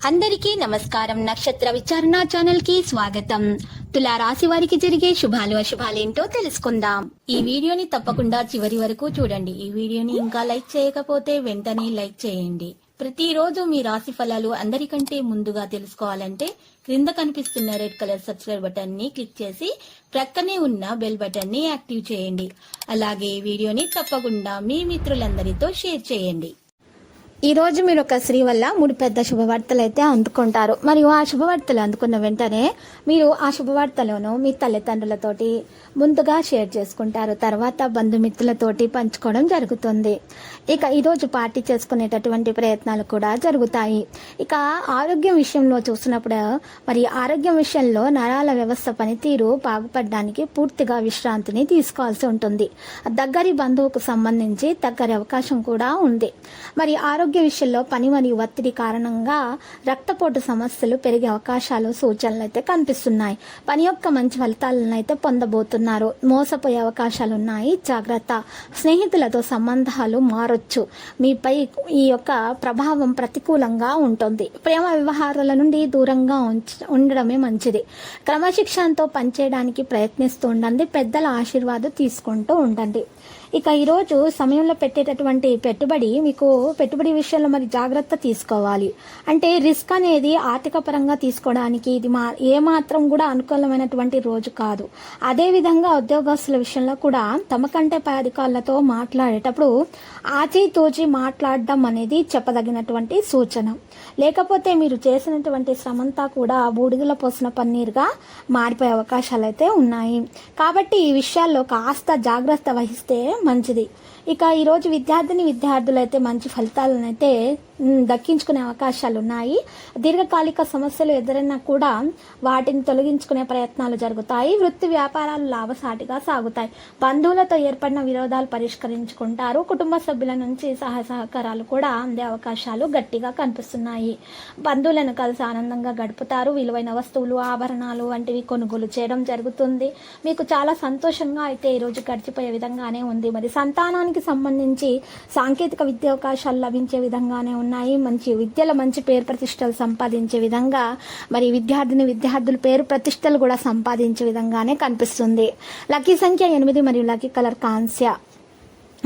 అందరికీ నమస్కారం. నక్షత్ర విచారణ ఛానల్ కి స్వాగతం. తులా రాశి వారికి జరిగే శుభాలు అశుభాలేంటో తెలుసుకుందాం. ఈ వీడియోని తప్పకుండా చివరి వరకు చూడండి. ఈ వీడియోని ఇంకా లైక్ చేయకపోతే వెంటనే లైక్ చేయండి. ప్రతిరోజు మీ రాశి ఫలాలు అందరికంటే ముందుగా తెలుసుకోవాలంటే క్రింద కనిపిస్తున్న రెడ్ కలర్ సబ్స్క్రైబ్ బటన్ ని క్లిక్ చేసి ప్రక్కనే ఉన్న బెల్ బటన్ ని యాక్టివ్ చేయండి. అలాగే ఈ వీడియోని తప్పకుండా మీ మిత్రులందరితో షేర్ చేయండి. ఈ రోజు మీరు ఒక స్త్రీ వల్ల 3 పెద్ద శుభవార్తలు అయితే అందుకుంటారు. మరియు ఆ శుభవార్తలు అందుకున్న వెంటనే మీరు ఆ శుభవార్తలను మీ తల్లిదండ్రులతోటి ముందుగా షేర్ చేసుకుంటారు. తర్వాత బంధుమిత్రులతోటి పంచుకోవడం జరుగుతుంది. ఇక ఈరోజు పార్టీ చేసుకునేటటువంటి ప్రయత్నాలు కూడా జరుగుతాయి. ఇక ఆరోగ్యం విషయంలో చూసినప్పుడు మరి ఆరోగ్యం విషయంలో నరాల వ్యవస్థ పనితీరు బాగుపడడానికి పూర్తిగా విశ్రాంతిని తీసుకోవాల్సి ఉంటుంది. దగ్గరి బంధువుకు సంబంధించి దగ్గర అవకాశం కూడా ఉంది. మరి ఆరోగ్య విషయంలో పని మరియు ఒత్తిడి కారణంగా రక్తపోటు సమస్యలు పెరిగే అవకాశాలు సూచనలు అయితే కనిపిస్తున్నాయి. పని యొక్క మంచి ఫలితాలను అయితే పొందబోతున్నారు. మోసపోయే అవకాశాలు ఉన్నాయి, జాగ్రత్త. స్నేహితులతో సంబంధాలు మారొచ్చు. మీపై ఈ యొక్క ప్రభావం ప్రతికూలంగా ఉంటుంది. ప్రేమ వ్యవహారాల నుండి దూరంగా ఉండడమే మంచిది. క్రమశిక్షణతో పనిచేయడానికి ప్రయత్నిస్తూ ఉండండి. పెద్దల ఆశీర్వాదం తీసుకుంటూ ఉండండి. ఇక ఈరోజు సమయంలో పెట్టేటటువంటి పెట్టుబడి విషయంలో మరి జాగ్రత్త తీసుకోవాలి. అంటే రిస్క్ అనేది ఆర్థిక పరంగా తీసుకోవడానికి ఇది ఏమాత్రం కూడా అనుకూలమైనటువంటి రోజు కాదు. అదేవిధంగా ఉద్యోగస్తుల విషయంలో కూడా తమ కంటే పై అధికారులతో మాట్లాడేటప్పుడు ఆచితూచి మాట్లాడడం అనేది చెప్పదగినటువంటి సూచన. లేకపోతే మీరు చేసినటువంటి శ్రమంతా కూడా బూడిదలో పోసిన పన్నీరుగా మారిపోయే అవకాశాలు అయితే ఉన్నాయి. కాబట్టి ఈ విషయాల్లో కాస్త జాగ్రత్త వహిస్తే మంచిది. ఇక ఈరోజు విద్యార్థులు అయితే మంచి ఫలితాలను అయితే దక్కించుకునే అవకాశాలు ఉన్నాయి. దీర్ఘకాలిక సమస్యలు ఎదురైనా కూడా వాటిని తొలగించుకునే ప్రయత్నాలు జరుగుతాయి. వృత్తి వ్యాపారాలు లాభసాటిగా సాగుతాయి. బంధువులతో ఏర్పడిన విరోధాలు పరిష్కరించుకుంటారు. కుటుంబ సభ్యుల నుంచి సహాయ సహకారాలు కూడా అందే అవకాశాలు గట్టిగా కనిపిస్తున్నాయి. బంధువులను కలిసి ఆనందంగా గడుపుతారు. విలువైన వస్తువులు, ఆభరణాలు వంటివి కొనుగోలు చేయడం జరుగుతుంది. మీకు చాలా సంతోషంగా అయితే ఈరోజు గడిచిపోయే విధంగానే ఉంది. మరి సంతానానికి సంబంధించి సాంకేతిక విద్య అవకాశాలు లభించే విధంగానే ఉన్నాయి. మంచి విద్యలో మంచి పేరు ప్రతిష్టలు సంపాదించే విధంగా మరి విద్యార్థులు పేరు ప్రతిష్టలు కూడా సంపాదించే విధంగానే కనిపిస్తుంది. లక్కీ సంఖ్య 8 మరియు లక్కీ కలర్ కాంస్య.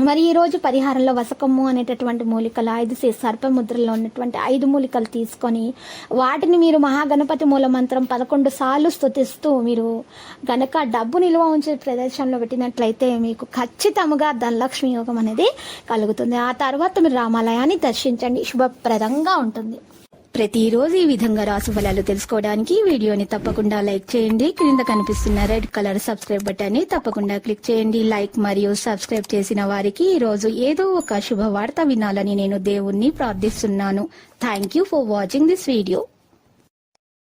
మరి ఈ రోజు పరిహారంలో వసకమ్ము అనేటటువంటి మూలికలు 5 సర్పముద్రలో ఉన్నటువంటి 5 మూలికలు తీసుకొని వాటిని మీరు మహాగణపతి మూల మంత్రం 11 సార్లు స్తుతిస్తూ మీరు గనక డబ్బు నిల్వ ఉంచే ప్రదేశంలో పెట్టినట్లయితే మీకు ఖచ్చితంగా ధనలక్ష్మి యోగం అనేది కలుగుతుంది. ఆ తర్వాత మీరు రామాలయాన్ని దర్శించండి, శుభప్రదంగా ఉంటుంది. ప్రతిరోజు ఈ విధంగా రాశి ఫలాలు తెలుసుకోవడానికి వీడియోని తప్పకుండా లైక్ చేయండి. క్రింద కనిపిస్తున్న రెడ్ కలర్ సబ్స్క్రైబ్ బటన్ ని తప్పకుండా క్లిక్ చేయండి. లైక్ మరియు సబ్స్క్రైబ్ చేసిన వారికి ఈ రోజు ఏదో ఒక శుభవార్త వినాలని నేను దేవుణ్ణి ప్రార్థిస్తున్నాను. Thank you for watching this video.